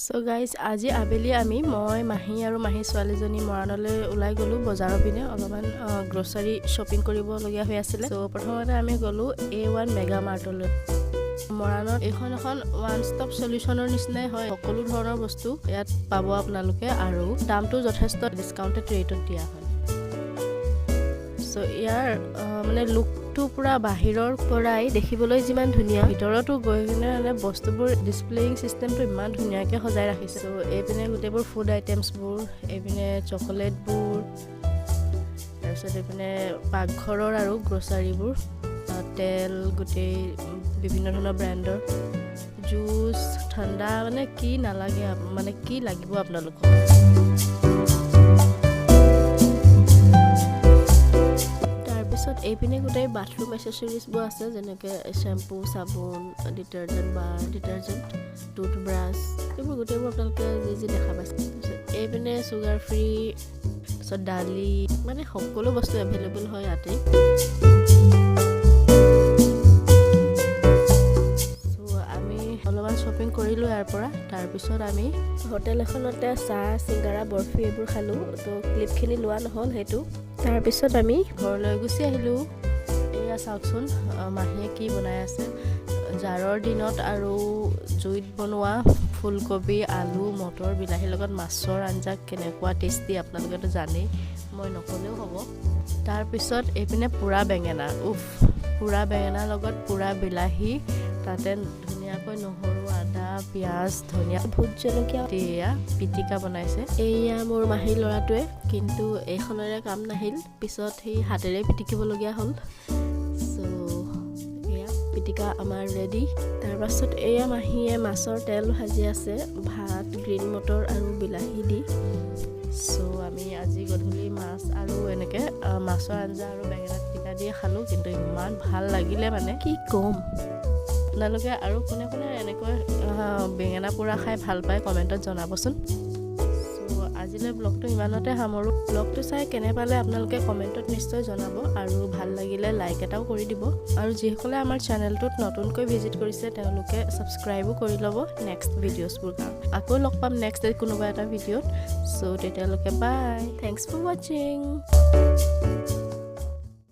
So guys, আজি আবেলি আমি মাহি আৰু মাহি ছোৱালীজনী মৰাণলৈ ওলাই গলো বজাৰৰ পিনে অলপমান গ্ৰোসাৰী শপিং কৰিব লগিয়া হৈ আছিল। সো প্ৰথমতে আমি গলো A1 মেগা মাৰ্টলৈ। মৰাণত এখন ওৱান ষ্টপ সলিউশনৰ নিচিনাই হয়, সকলো ধৰণৰ বস্তু ইয়াত পাব আপোনালোকে আৰু দামটো যথেষ্ট ডিসকাউন্টেড ৰেটত দিয়া হয়। সো ইয়াৰ মানে লুকটো পুৰা বাহিৰৰ পৰাই দেখিবলৈ যিমান ধুনীয়া, ভিতৰতো গৈ কিনে বস্তুবোৰ ডিসপ্লেইং সিস্টেমটো ইমান ধুনীয়াকৈ সজাই ৰাখিছে। সো এইপিনে গোটেইবোৰ ফুড আইটেমছবোৰ, এইপিনে চকলেটবোৰ, তাৰপিছত এইপিনে পাকঘৰৰ আৰু গ্ৰোসাৰীবোৰ, তেল, গোটেই বিভিন্ন ধৰণৰ ব্ৰেণ্ডৰ জুচ, ঠাণ্ডা, মানে কি নালাগে, মানে কি লাগিব আপোনালোকক। তাৰপিছত এইপিনে গোটেই বাথৰুম এচেসৰিজবোৰ আছে, যেনেকৈ শ্যাম্পু, চাবোন, ডিটাৰজেণ্ট, টুথব্ৰাছ, এইবোৰ গোটেইবোৰ আপোনালোকে যি দেখা পাইছে। এইপিনে চুগাৰ ফ্ৰী, তাৰপিছত দালি, মানে সকলো বস্তু এভেইলেবল হয় ইয়াতে। অলপমান শ্বপিং কৰিলোঁ ইয়াৰ পৰা। তাৰপিছত আমি হোটেল এখনতে চাহ, চিংগাৰা, বৰফি এইবোৰ খালোঁ। তো ক্লিপখিনি লোৱা নহ'ল সেইটো। তাৰপিছত আমি ঘৰলৈ গুচি আহিলোঁ। এয়া চাওকচোন মাহীয়ে কি বনাই আছে। জাৰৰ দিনত আৰু জুইত বনোৱা ফুলকবি, আলু, মটৰ, বিলাহীৰ লগত মাছৰ আঞ্জা কেনেকুৱা টেষ্টি আপোনালোকেতো জানেই, মই নকলেও হ'ব। তাৰপিছত এইপিনে পুৰা বেঙেনা, পুৰা বেঙেনাৰ লগত পুৰা বিলাহী, তাতে ধুনীয়াকৈ নহৰু, আদা, পিঁয়াজ, ধনিয়া, ভোট জলকীয়া এয়া পিটিকা বনাইছে। এয়া মোৰ মাহীৰ ল'ৰাটোৱে, কিন্তু এইখনেৰে কাম নাহিল, পিছত সেই হাতেৰে পিটিকিবলগীয়া হ'ল। চ' এয়া পিটিকা আমাৰ ৰেডি। তাৰপাছত এয়া মাহীয়ে মাছৰ তেল ভাজি আছে, ভাত, গ্ৰীণ মটৰ আৰু বিলাহী দি। চ' আমি আজি গধূলি মাছ আৰু এনেকৈ মাছৰ আঞ্জা আৰু বেঙেনা পিটিকা দিয়ে খালোঁ, কিন্তু ইমান ভাল লাগিলে, মানে কি ক'ম। আপোনালোকে আৰু কোনে কোনে এনেকৈ বেঙেনা পোৰা খাই ভাল পায় কমেণ্টত জনাবচোন। চ' আজিলৈ ব্লগটো ইমানতে সামৰোঁ। ব্লগটো চাই কেনে পালে আপোনালোকে কমেণ্টত নিশ্চয় জনাব, আৰু ভাল লাগিলে লাইক এটাও কৰি দিব। আৰু যিসকলে আমাৰ চেনেলটোত নতুনকৈ ভিজিট কৰিছে তেওঁলোকে ছাবস্ক্ৰাইবো কৰি ল'ব নেক্সট ভিডিঅ'ছবোৰ কাৰণে। আকৌ লগ পাম নেক্সট কোনোবা এটা ভিডিঅ'ত। চ' তেতিয়ালৈকে বাই, থেংকছ ফৰ ৱাচিং।